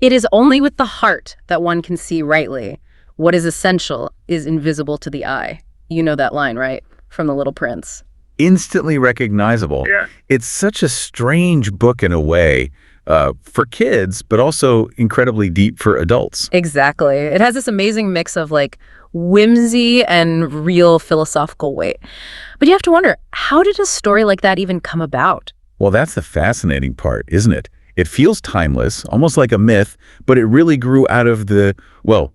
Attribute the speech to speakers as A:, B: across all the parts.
A: It is only with the heart that one can see rightly. What is essential is invisible to the eye. You know that line, right? From The Little Prince.
B: Instantly recognizable.
C: Yeah.
B: It's such a strange book in a way, for kids, but also incredibly deep for adults.
A: Exactly. It has this amazing mix of like whimsy and real philosophical weight. But you have to wonder, how did a story like that even come about?
B: Well, that's the fascinating part, isn't it? It feels timeless, almost like a myth, but it really grew out of the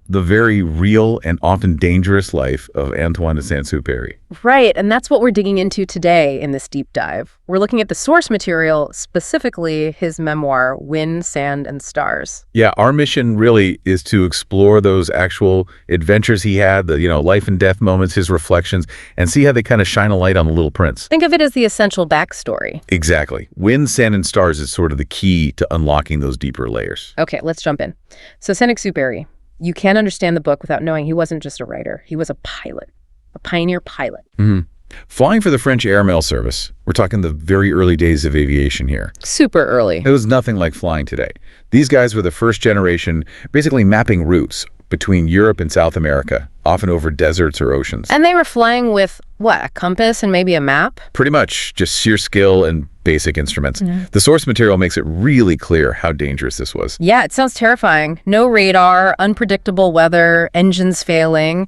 B: very real and often dangerous life of Antoine de Saint-Exupéry.
A: Right, and that's what we're digging into today in this deep dive. We're looking at the source material, specifically his memoir, Wind, Sand, and Stars.
B: Yeah, our mission really is to explore those actual adventures he had, the life and death moments, his reflections, and see how they kind of shine a light on the Little Prince.
A: Think of it as the essential backstory.
B: Exactly. Wind, Sand, and Stars is sort of the key to unlocking those deeper layers.
A: Okay, let's jump in. So Saint-Exupéry, you can't understand the book without knowing he wasn't just a writer. He was a pilot, a pioneer pilot.
B: Flying for the French Air Mail Service. We're talking the very early days of aviation here.
A: Super early.
B: It was nothing like flying today. These guys were the first generation basically mapping routes between Europe and South America, often over deserts or oceans.
A: And they were flying with, what, a compass and maybe a map?
B: Pretty much just sheer skill and basic instruments. The source material makes it really clear how dangerous this was.
A: Yeah, it sounds terrifying. No radar, unpredictable weather, engines failing.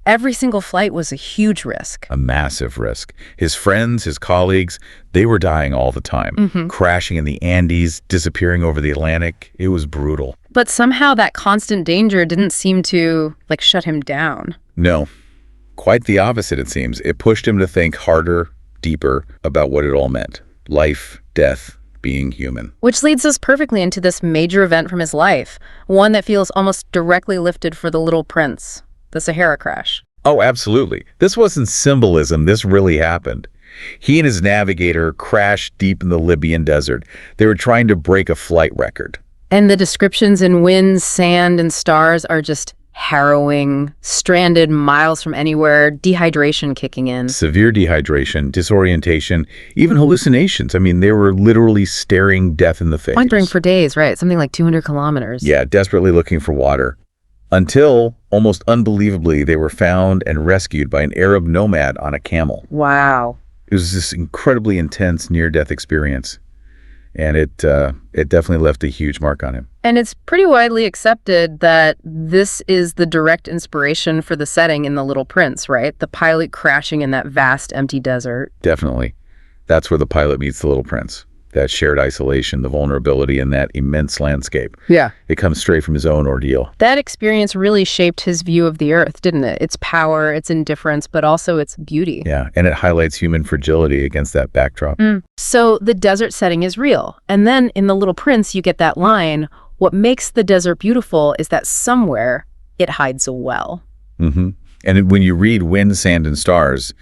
A: Every single flight was a huge risk.
B: A massive risk. His friends, his colleagues, they were dying all the time, crashing in the Andes, disappearing over the Atlantic. It was brutal.
A: But somehow that constant danger didn't seem to, shut him down.
B: No, quite the opposite, it seems. It pushed him to think harder, deeper about what it all meant. Life, death, being human.
A: Which leads us perfectly into this major event from his life, one that feels almost directly lifted for the Little Prince, the Sahara crash.
B: Oh, absolutely. This wasn't symbolism. This really happened. He and his navigator crashed deep in the Libyan desert. They were trying to break a flight record.
A: And the descriptions in Wind, Sand, and Stars are just harrowing, stranded miles from anywhere, dehydration kicking in.
B: Severe dehydration, disorientation, even hallucinations. I mean, they were literally staring death in the face.
A: Wandering for days, right? Something like 200 kilometers.
B: Yeah, desperately looking for water. Until, almost unbelievably, they were found and rescued by an Arab nomad on a camel.
A: Wow.
B: It was this incredibly intense near-death experience. And it definitely left a huge mark on him.
A: And it's pretty widely accepted that this is the direct inspiration for the setting in The Little Prince, right? The pilot crashing in that vast, empty desert.
B: Definitely. That's where the pilot meets the Little Prince. That shared isolation, the vulnerability in that immense landscape.
A: Yeah.
B: It comes straight from his own ordeal.
A: That experience really shaped his view of the Earth, didn't it? Its power, its indifference, but also its beauty.
B: Yeah, and it highlights human fragility against that backdrop.
A: So the desert setting is real. And then in The Little Prince, you get that line, what makes the desert beautiful is that somewhere it hides a well.
B: And when you read Wind, Sand, and Stars,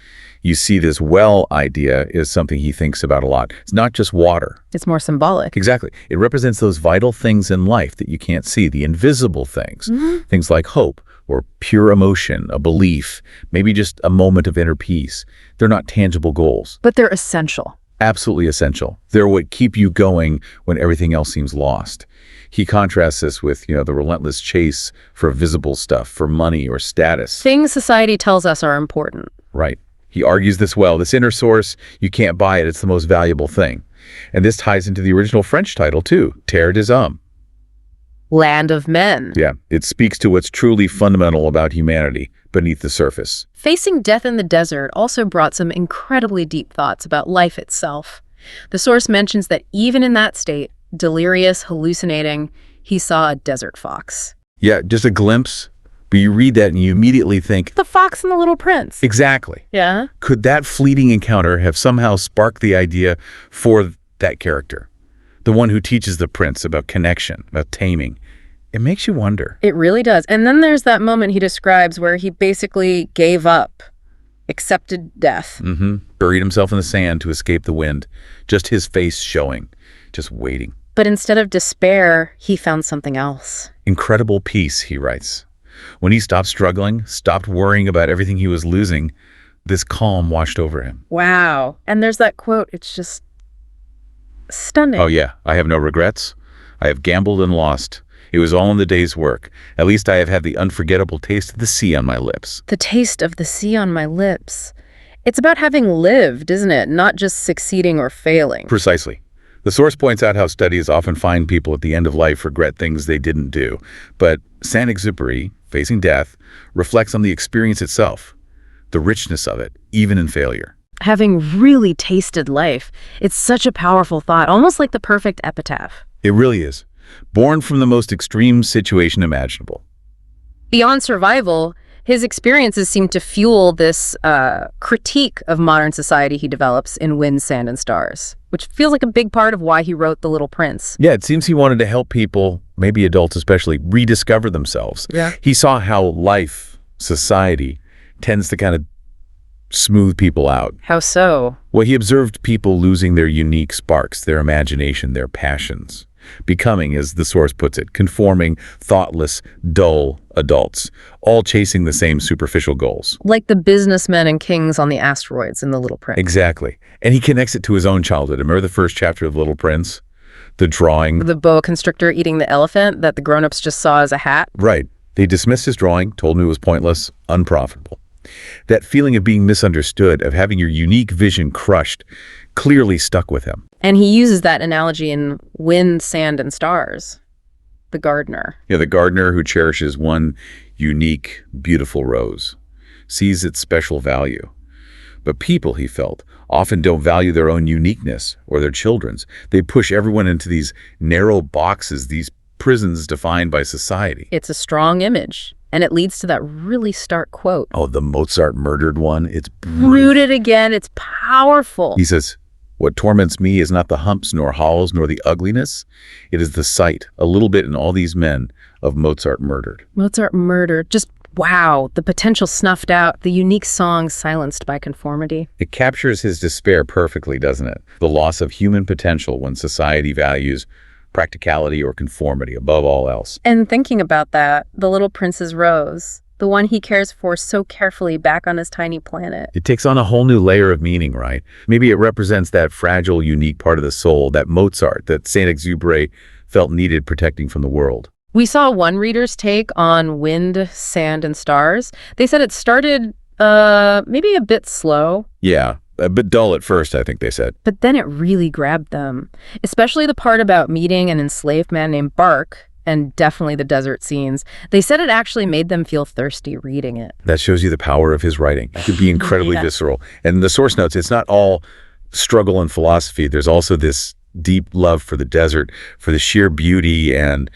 B: you see this well idea is something he thinks about a lot. It's not just water.
A: It's more symbolic.
B: Exactly. It represents those vital things in life that you can't see, the invisible things. Things like hope or pure emotion, a belief, maybe just a moment of inner peace. They're not tangible goals.
A: But they're essential.
B: Absolutely essential. They're what keep you going when everything else seems lost. He contrasts this with, the relentless chase for visible stuff, for money or status.
A: Things society tells us are important.
B: Right. He argues this well. This inner source, you can't buy it. It's the most valuable thing. And this ties into the original French title, too, Terre des Hommes.
A: Land of Men.
B: Yeah, it speaks to what's truly fundamental about humanity beneath the surface.
A: Facing death in the desert also brought some incredibly deep thoughts about life itself. The source mentions that even in that state, delirious, hallucinating, he saw a desert fox.
B: Yeah, just a glimpse. But you read that and you immediately think,
A: The Fox and the Little Prince.
B: exactly.
A: Yeah?
B: Could that fleeting encounter have somehow sparked the idea for that character? The one who teaches the prince about connection, about taming. It makes you wonder.
A: It really does. And then there's that moment he describes where he basically gave up, accepted death.
B: Buried himself in the sand to escape the wind. Just his face showing, just waiting.
A: But instead of despair, he found something else.
B: Incredible peace, he writes. When he stopped struggling, stopped worrying about everything he was losing, this calm washed over him.
A: Wow. And there's that quote. It's just stunning.
B: Oh yeah, I have no regrets. I have gambled and lost. It was all in the day's work. At least I have had the unforgettable taste of the sea on my lips.
A: The taste of the sea on my lips. It's about having lived, isn't it? Not just succeeding or failing.
B: Precisely. The source points out how studies often find people at the end of life regret things they didn't do. But Saint-Exupéry, facing death, reflects on the experience itself, the richness of it, even in failure.
A: Having really tasted life. It's such a powerful thought, almost like the perfect epitaph.
B: It really is. Born from the most extreme situation imaginable.
A: Beyond survival, his experiences seem to fuel this critique of modern society he develops in Wind, Sand, and Stars, which feels like a big part of why he wrote The Little Prince.
B: Yeah, it seems he wanted to help people, maybe adults especially, rediscover themselves.
A: Yeah.
B: He saw how life, society, tends to kind of smooth people out.
A: How so?
B: Well, he observed people losing their unique sparks, their imagination, their passions, becoming, as the source puts it, conforming, thoughtless, dull adults, all chasing the same superficial goals.
A: Like the businessmen and kings on the asteroids in The Little Prince.
B: Exactly. And he connects it to his own childhood. Remember the first chapter of Little Prince? The drawing.
A: The boa constrictor eating the elephant that the grown-ups just saw as a hat.
B: Right. They dismissed his drawing, told him it was pointless, unprofitable. That feeling of being misunderstood, of having your unique vision crushed, clearly stuck with him.
A: And he uses that analogy in Wind, Sand, and Stars, the gardener.
B: Yeah, the gardener who cherishes one unique, beautiful rose, sees its special value. But people, he felt, often don't value their own uniqueness or their children's. They push everyone into these narrow boxes, these prisons defined by society.
A: It's a strong image, and it leads to that really stark quote.
B: Oh, the Mozart murdered one? It's brutal.
A: Rooted again, it's powerful.
B: He says, "What torments me is not the humps nor hollows nor the ugliness. It is the sight, a little bit in all these men, of Mozart murdered."
A: Mozart murdered. Just wow, the potential snuffed out, the unique song silenced by conformity.
B: It captures his despair perfectly, doesn't it? The loss of human potential when society values practicality or conformity above all else.
A: And thinking about that, the Little Prince's rose, the one he cares for so carefully back on his tiny planet.
B: It takes on a whole new layer of meaning, right? Maybe it represents that fragile, unique part of the soul, that Mozart, that Saint-Exupéry felt needed protecting from the world.
A: We saw one reader's take on Wind, Sand, and Stars. They said it started maybe a bit slow.
B: Yeah, a bit dull at first, I think they said.
A: But then it really grabbed them, especially the part about meeting an enslaved man named Bark, and definitely the desert scenes. They said it actually made them feel thirsty reading it.
B: That shows you the power of his writing. It could be incredibly
A: Yeah.
B: visceral. And the source notes, it's not all struggle and philosophy. There's also this deep love for the desert, for the sheer beauty and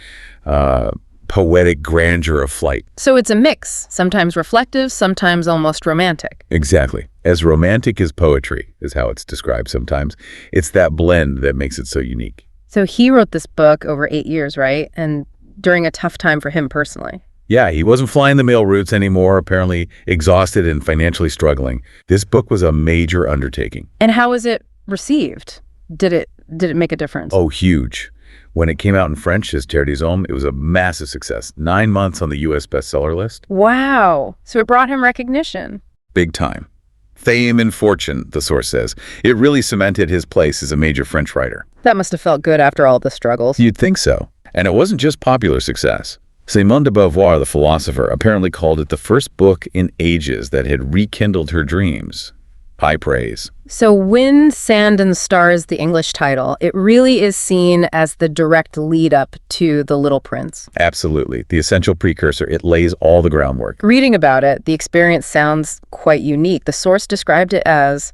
B: poetic grandeur of flight.
A: So it's a mix, sometimes reflective, sometimes almost romantic.
B: Exactly. As romantic as poetry is how it's described sometimes. It's that blend that makes it so unique.
A: So he wrote this book over 8 years, right? And during a tough time for him personally.
B: Yeah, he wasn't flying the mail routes anymore, apparently exhausted and financially struggling. This book was a major undertaking.
A: And how was it received? Did it make a difference?
B: Oh, huge. When it came out in French as Terre des Hommes, it was a massive success. 9 months on the U.S. bestseller list.
A: Wow. So it brought him recognition.
B: Big time. Fame and fortune, the source says. It really cemented his place as a major French writer.
A: That must have felt good after all the struggles.
B: You'd think so. And it wasn't just popular success. Simone de Beauvoir, the philosopher, apparently called it the first book in ages that had rekindled her dreams. High praise.
A: So Wind, Sand, and Stars, the English title, it really is seen as the direct lead-up to The Little Prince.
B: Absolutely. The essential precursor. It lays all the groundwork.
A: Reading about it, the experience sounds quite unique. The source described it as,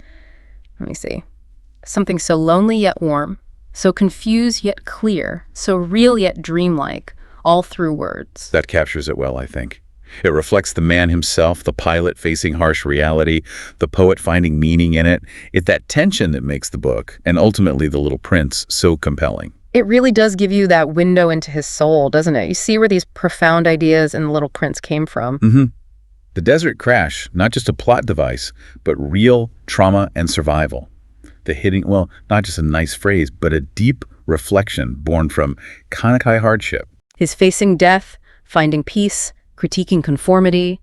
A: let me see, something so lonely yet warm, so confused yet clear, so real yet dreamlike, all through words.
B: That captures it well, I think. It reflects the man himself, the pilot facing harsh reality, the poet finding meaning in it. It's that tension that makes the book, and ultimately The Little Prince, so compelling.
A: It really does give you that window into his soul, doesn't it? You see where these profound ideas in The Little Prince came from.
B: Mm-hmm. The desert crash, not just a plot device, but real trauma and survival. The hitting, well, not just a nice phrase, but a deep reflection born from Kankai hardship.
A: His facing death, finding peace, critiquing conformity.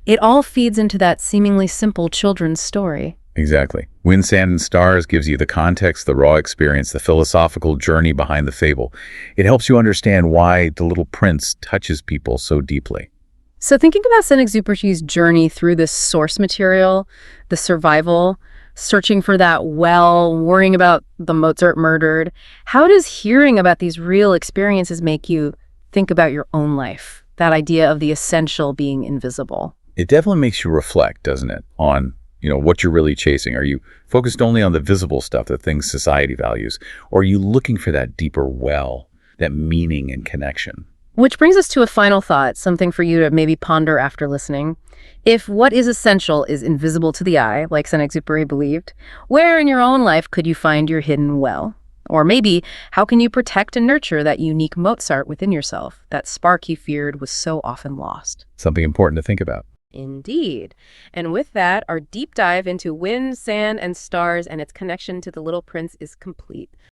A: It all feeds into that seemingly simple children's story.
B: Exactly. Wind, Sand, and Stars gives you the context, the raw experience, the philosophical journey behind the fable. It helps you understand why The Little Prince touches people so deeply.
A: So thinking about Saint-Exupéry's journey through this source material, the survival, searching for that well, worrying about the Mozart murdered, how does hearing about these real experiences make you think about your own life? That idea of the essential being invisible.
B: It definitely makes you reflect, doesn't it, on what you're really chasing. Are you focused only on the visible stuff, the things society values, or are you looking for that deeper well, that meaning and connection?
A: Which brings us to a final thought, something for you to maybe ponder after listening. If what is essential is invisible to the eye, like Saint-Exupéry believed, where in your own life could you find your hidden well? Or maybe, how can you protect and nurture that unique Mozart within yourself, that spark you feared was so often lost?
B: Something important to think about.
A: Indeed. And with that, our deep dive into Wind, Sand, and Stars and its connection to The Little Prince is complete.